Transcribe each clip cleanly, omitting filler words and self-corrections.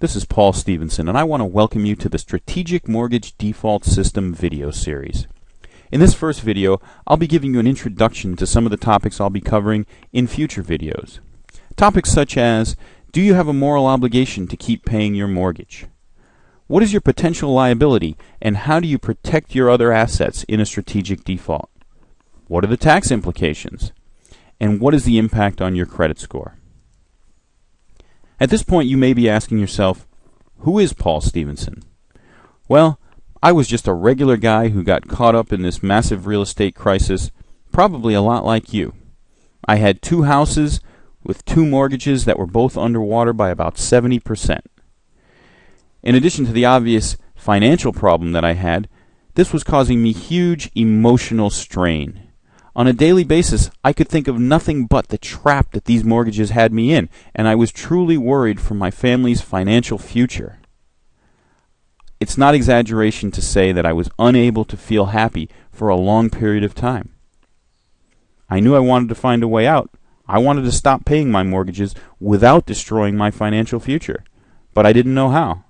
This is Paul Stevenson, and I want to welcome you to the Strategic Mortgage Default System video series. In this first video, I'll be giving you an introduction to some of the topics I'll be covering in future videos. Topics such as, do you have a moral obligation to keep paying your mortgage? What is your potential liability, and how do you protect your other assets in a strategic default? What are the tax implications? And what is the impact on your credit score? At this point, you may be asking yourself, who is Paul Stevenson? Well, I was just a regular guy who got caught up in this massive real estate crisis, probably a lot like you. I had 2 houses with 2 mortgages that were both underwater by about 70%. In addition to the obvious financial problem that I had, this was causing me huge emotional strain. On a daily basis, I could think of nothing but the trap that these mortgages had me in, and I was truly worried for my family's financial future. It's not exaggeration to say that I was unable to feel happy for a long period of time. I knew I wanted to find a way out. I wanted to stop paying my mortgages without destroying my financial future, but I didn't know how.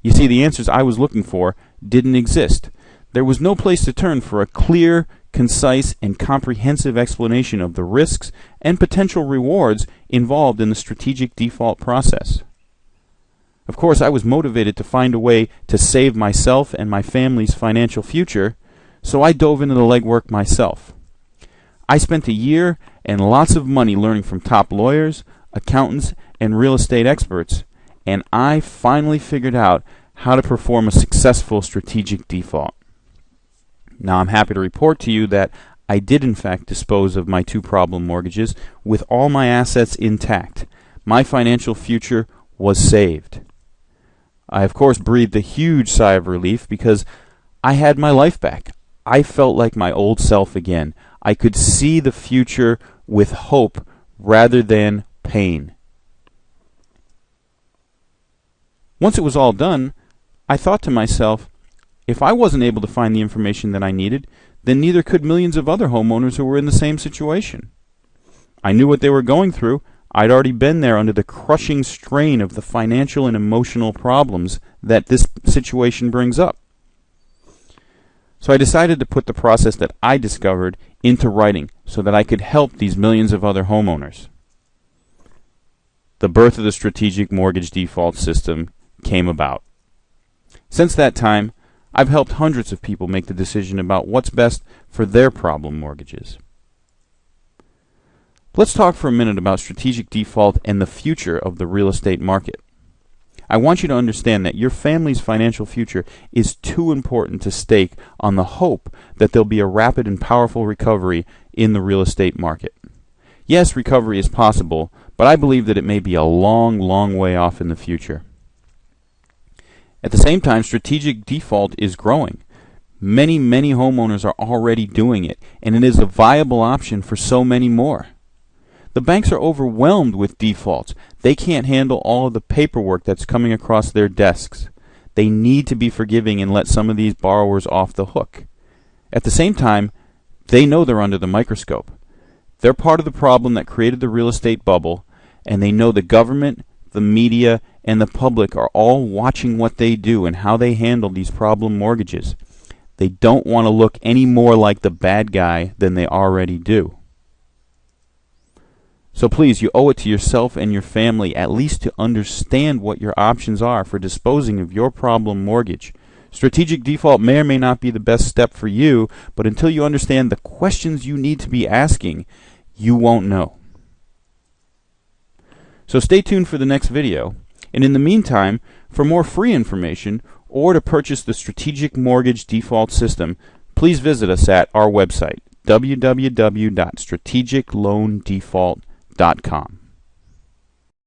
You see, the answers I was looking for didn't exist. There was no place to turn for a clear, concise, and comprehensive explanation of the risks and potential rewards involved in the strategic default process. Of course, I was motivated to find a way to save myself and my family's financial future, so I dove into the legwork myself. I spent a year and lots of money learning from top lawyers, accountants, and real estate experts, and I finally figured out how to perform a successful strategic default. Now, I'm happy to report to you that I did in fact dispose of my 2 problem mortgages with all my assets intact. My financial future was saved. I, of course, breathed a huge sigh of relief because I had my life back. I felt like my old self again. I could see the future with hope rather than pain. Once it was all done, I thought to myself, if I wasn't able to find the information that I needed, then neither could millions of other homeowners who were in the same situation. I knew what they were going through. I'd already been there under the crushing strain of the financial and emotional problems that this situation brings up. So I decided to put the process that I discovered into writing so that I could help these millions of other homeowners. The birth of the strategic mortgage default system came about. Since that time, I've helped hundreds of people make the decision about what's best for their problem mortgages. Let's talk for a minute about strategic default and the future of the real estate market. I want you to understand that your family's financial future is too important to stake on the hope that there'll be a rapid and powerful recovery in the real estate market. Yes, recovery is possible, but I believe that it may be a long, long way off in the future. At the same time, strategic default is growing. Many homeowners are already doing it, and it is a viable option for so many more. The banks are overwhelmed with defaults. They can't handle all of the paperwork that's coming across their desks. They need to be forgiving and let some of these borrowers off the hook. At the same time, they know they're under the microscope. They're part of the problem that created the real estate bubble, and they know the government, the media, and the public are all watching what they do and how they handle these problem mortgages. They don't want to look any more like the bad guy than they already do. So please, you owe it to yourself and your family at least to understand what your options are for disposing of your problem mortgage. Strategic default may or may not be the best step for you, but until you understand the questions you need to be asking, you won't know. So stay tuned for the next video, and in the meantime, for more free information or to purchase the Strategic Mortgage Default System, please visit us at our website, www.strategicloandefault.com.